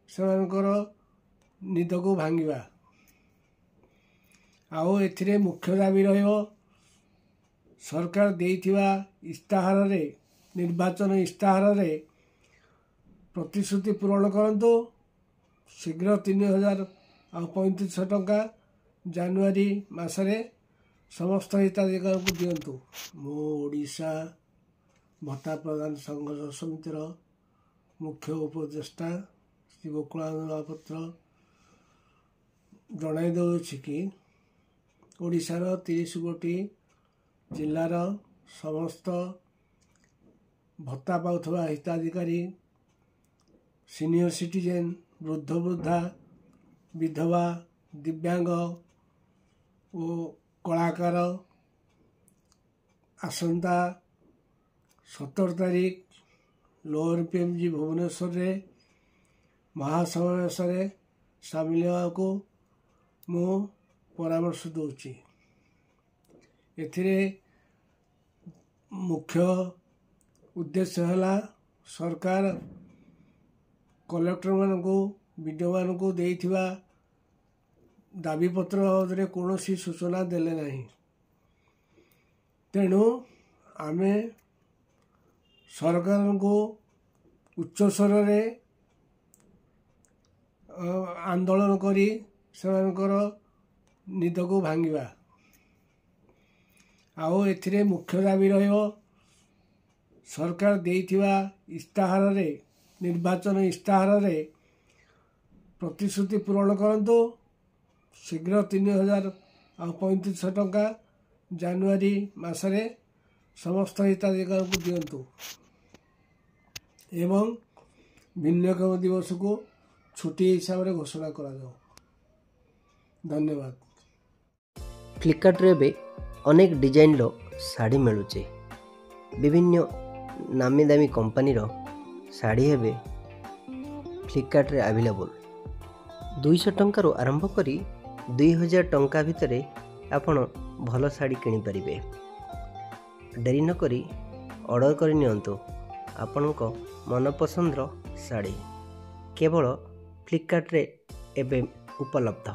ସେମାନଙ୍କର ନିଦକୁ ଭାଙ୍ଗିବା। ଆଉ ଏଥିରେ ମୁଖ୍ୟ ଦାବି ରହିବ ସରକାର ଦେଇଥିବା ଇସ୍ତାହାରରେ ନିର୍ବାଚନ ଇସ୍ତାହାରରେ ପ୍ରତିଶ୍ରୁତି ପୂରଣ କରନ୍ତୁ। ଶୀଘ୍ର 3,035 ଟଙ୍କା ଜାନୁଆରୀ ମାସରେ ସମସ୍ତ ହିତାଧିକାରୀଙ୍କୁ ଦିଅନ୍ତୁ। ମୁଁ ଓଡ଼ିଶା ଭତ୍ତା ପ୍ରଦାନ ସଂଘର୍ଷ ସମିତିର ମୁଖ୍ୟ ଉପଦେଷ୍ଟା ଶ୍ରୀ ଗୋକୁଳାନନ୍ଦ ମହାପାତ୍ର ଜଣାଇ ଦେଉଛି କି ଓଡ଼ିଶାର 30 ଗୋଟି ଜିଲ୍ଲାର ସମସ୍ତ ଭତ୍ତା ପାଉଥିବା ହିତାଧିକାରୀ, ସିନିୟର ସିଟିଜେନ୍, ବୃଦ୍ଧ ବୃଦ୍ଧା, ବିଧବା, ଦିବ୍ୟାଙ୍ଗ ଓ କଳାକାର ଆସନ୍ତା 17 ତାରିଖ ଲୋଅର PMG ଭୁବନେଶ୍ୱରରେ ମହାସମାବେଶରେ ସାମିଲ ହେବାକୁ ମୁଁ ପରାମର୍ଶ ଦେଉଛି। ଏଥିରେ ମୁଖ୍ୟ ଉଦ୍ଦେଶ୍ୟ ହେଲା ସରକାର କଲେକ୍ଟରମାନଙ୍କୁ, ବିଡ଼ିଓମାନଙ୍କୁ ଦେଇଥିବା ଦାବିପତ୍ରରେ କୌଣସି ସୂଚନା ଦେଲେ ନାହିଁ। ତେଣୁ ଆମେ ସରକାରଙ୍କୁ ଉଚ୍ଚ ସ୍ୱରରେ ଆନ୍ଦୋଳନ କରି ସେମାନଙ୍କର ନିଦକୁ ଭାଙ୍ଗିବା। ଆଉ ଏଥିରେ ମୁଖ୍ୟ ଦାବି ରହିବ ସରକାର ଦେଇଥିବା ଇସ୍ତାହାରରେ ନିର୍ବାଚନ ଇସ୍ତାହାରରେ ପ୍ରତିଶ୍ରୁତି ପୂରଣ କରନ୍ତୁ। ଶୀଘ୍ର 3,035 ଟଙ୍କା ଜାନୁଆରୀ ମାସରେ ସମସ୍ତ ହିତାଧିକାରୀଙ୍କୁ ଦିଅନ୍ତୁ ଏବଂ ଭିନ୍ନକ୍ଷମ ଦିବସକୁ ଛୁଟି ହିସାବରେ ଘୋଷଣା କରାଯାଉ। ଧନ୍ୟବାଦ। फ्लिपकार्ट ଏବେ ଅନେକ ଡିଜାଇନର ଶାଢ଼ୀ ମିଳୁଛି। ବିଭିନ୍ନ ନାମୀ ଦାମୀ କମ୍ପାନୀର ଶାଢ଼ୀ ଏବେ ଫ୍ଲିପକାର୍ଟରେ ଆଭେଲେବୁଲ୍। 200 ଟଙ୍କାରୁ ଆରମ୍ଭ କରି 2,000 ଟଙ୍କା ଭିତରେ ଆପଣ ଭଲ ଶାଢ଼ୀ କିଣିପାରିବେ। ଡେରି ନକରି ଅର୍ଡ଼ର କରି ନିଅନ୍ତୁ ଆପଣଙ୍କ ମନପସନ୍ଦର ଶାଢ଼ୀ। କେବଳ ଫ୍ଲିପକାର୍ଟରେ ଏବେ ଉପଲବ୍ଧ।